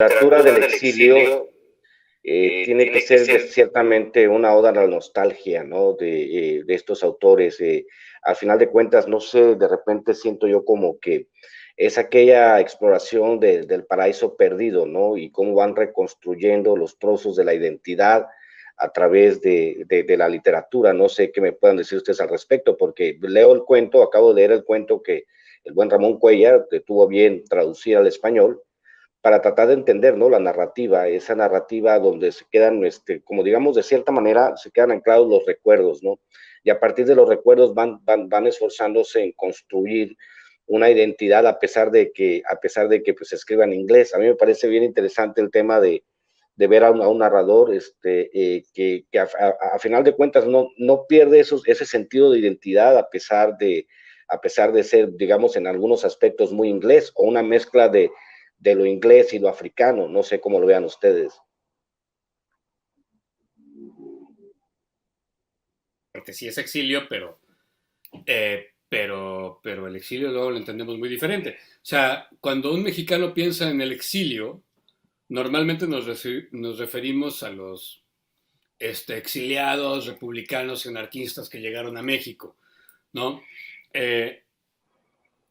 Literatura del exilio tiene que ser ciertamente una oda a la nostalgia, ¿no? De estos autores. Al final de cuentas, no sé, de repente siento yo como que es aquella exploración del paraíso perdido, ¿no? Y cómo van reconstruyendo los trozos de la identidad a través de la literatura. No sé qué me puedan decir ustedes al respecto, porque leo el cuento, acabo de leer el cuento que el buen Ramón Cuellar tuvo bien traducir al español para tratar de entender, ¿no? La narrativa, esa narrativa donde se quedan, como digamos, de cierta manera, se quedan anclados los recuerdos, ¿no? Y a partir de los recuerdos van esforzándose en construir una identidad a pesar de que pues, se escriba en inglés. A mí me parece bien interesante el tema de ver a un narrador que a final de cuentas no pierde ese sentido de identidad a pesar de ser, digamos, en algunos aspectos muy inglés o una mezcla de lo inglés y lo africano. No sé cómo lo vean ustedes. Porque sí es exilio, pero el exilio luego lo entendemos muy diferente. O sea, cuando un mexicano piensa en el exilio, normalmente nos referimos a los exiliados, republicanos y anarquistas que llegaron a México, ¿no? Eh,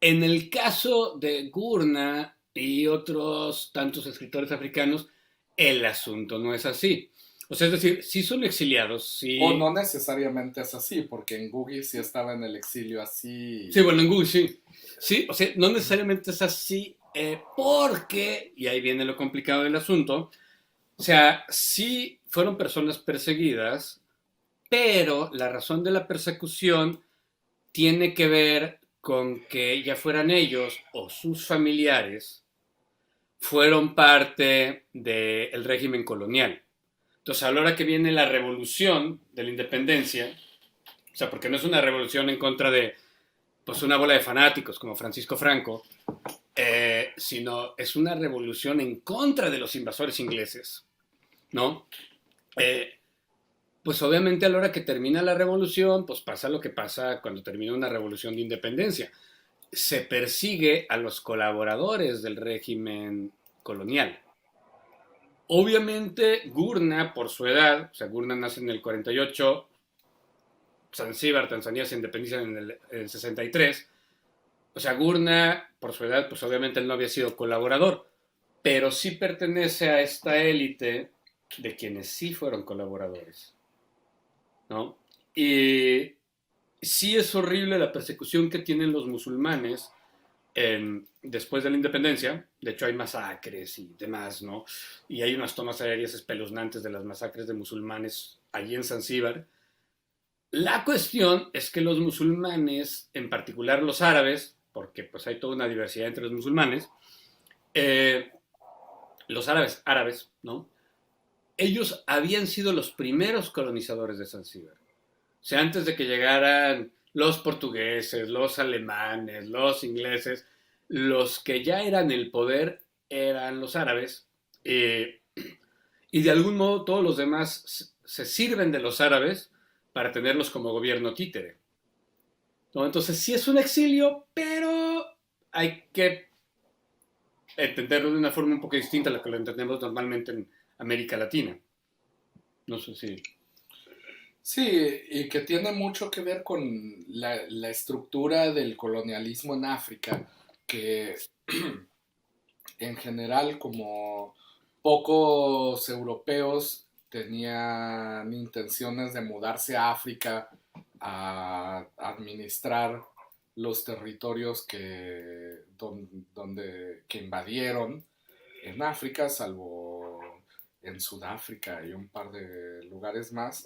en el caso de Gurna y otros tantos escritores africanos, el asunto no es así. O sea, es decir, sí son exiliados, O sí. no necesariamente es así, porque en Googie sí estaba en el exilio Sí, así. bueno, en Google sí. Sí, o sea, no necesariamente es así, porque, y ahí viene lo complicado del asunto, o sea, sí fueron personas perseguidas, pero la razón de la persecución tiene que ver con que ya fueran ellos o sus familiares fueron parte del régimen colonial. Entonces, a la hora que viene la revolución de la independencia, o sea, porque no es una revolución en contra de pues, una bola de fanáticos como Francisco Franco, sino es una revolución en contra de los invasores ingleses, ¿no? Eh, pues obviamente a la hora que termina la revolución, pues pasa lo que pasa cuando termina una revolución de independencia. Se persigue a los colaboradores del régimen colonial. Obviamente Gurna, por su edad, o sea, Gurna nace en el 48, Zanzíbar, Tanzania se independiza en el 63, o sea, Gurna, por su edad, pues obviamente él no había sido colaborador, pero sí pertenece a esta élite de quienes sí fueron colaboradores, ¿no? Y sí es horrible la persecución que tienen los musulmanes después de la independencia. De hecho, hay masacres y demás, ¿no? Y hay unas tomas aéreas espeluznantes de las masacres de musulmanes allí en Zanzíbar. La cuestión es que los musulmanes, en particular los árabes, porque pues hay toda una diversidad entre los musulmanes, eh, los árabes, ¿no? Ellos habían sido los primeros colonizadores de Zanzíbar. O sea, antes de que llegaran los portugueses, los alemanes, los ingleses, los que ya eran el poder eran los árabes. eh, y de algún modo todos los demás se sirven de los árabes para tenerlos como gobierno títere, ¿no? Entonces sí es un exilio, pero hay que entenderlo de una forma un poco distinta a la que lo entendemos normalmente en América Latina. No sé si... Sí, y que tiene mucho que ver con la estructura del colonialismo en África, que en general como pocos europeos tenían intenciones de mudarse a África a administrar los territorios que invadieron en África, salvo en Sudáfrica y un par de lugares más.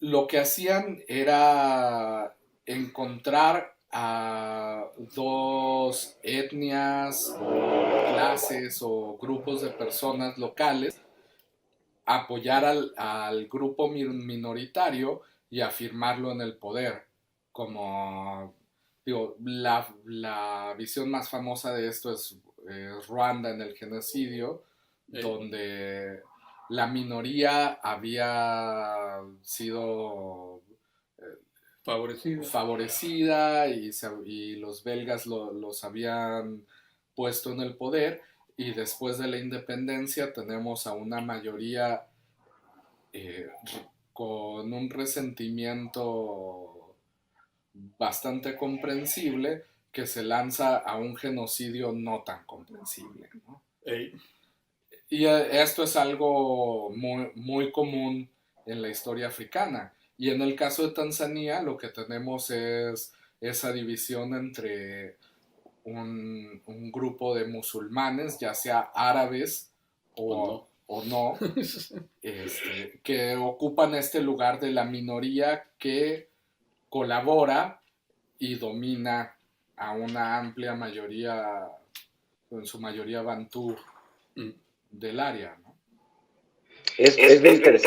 Lo que hacían era encontrar a dos etnias o clases o grupos de personas locales, apoyar al grupo minoritario y afirmarlo en el poder. Como, digo, la visión más famosa de esto es Ruanda en el genocidio, Eh, donde la minoría había sido favorecido. favorecida y los belgas los habían puesto en el poder y después de la independencia tenemos a una mayoría con un resentimiento bastante comprensible que se lanza a un genocidio no tan comprensible, ¿no? Y esto es algo muy, muy común en la historia africana. Y en el caso de Tanzania lo que tenemos es esa división entre un grupo de musulmanes, ya sea árabes o no, que ocupan este lugar de la minoría que colabora y domina a una amplia mayoría, en su mayoría bantú del área, ¿no? Es bien interesante.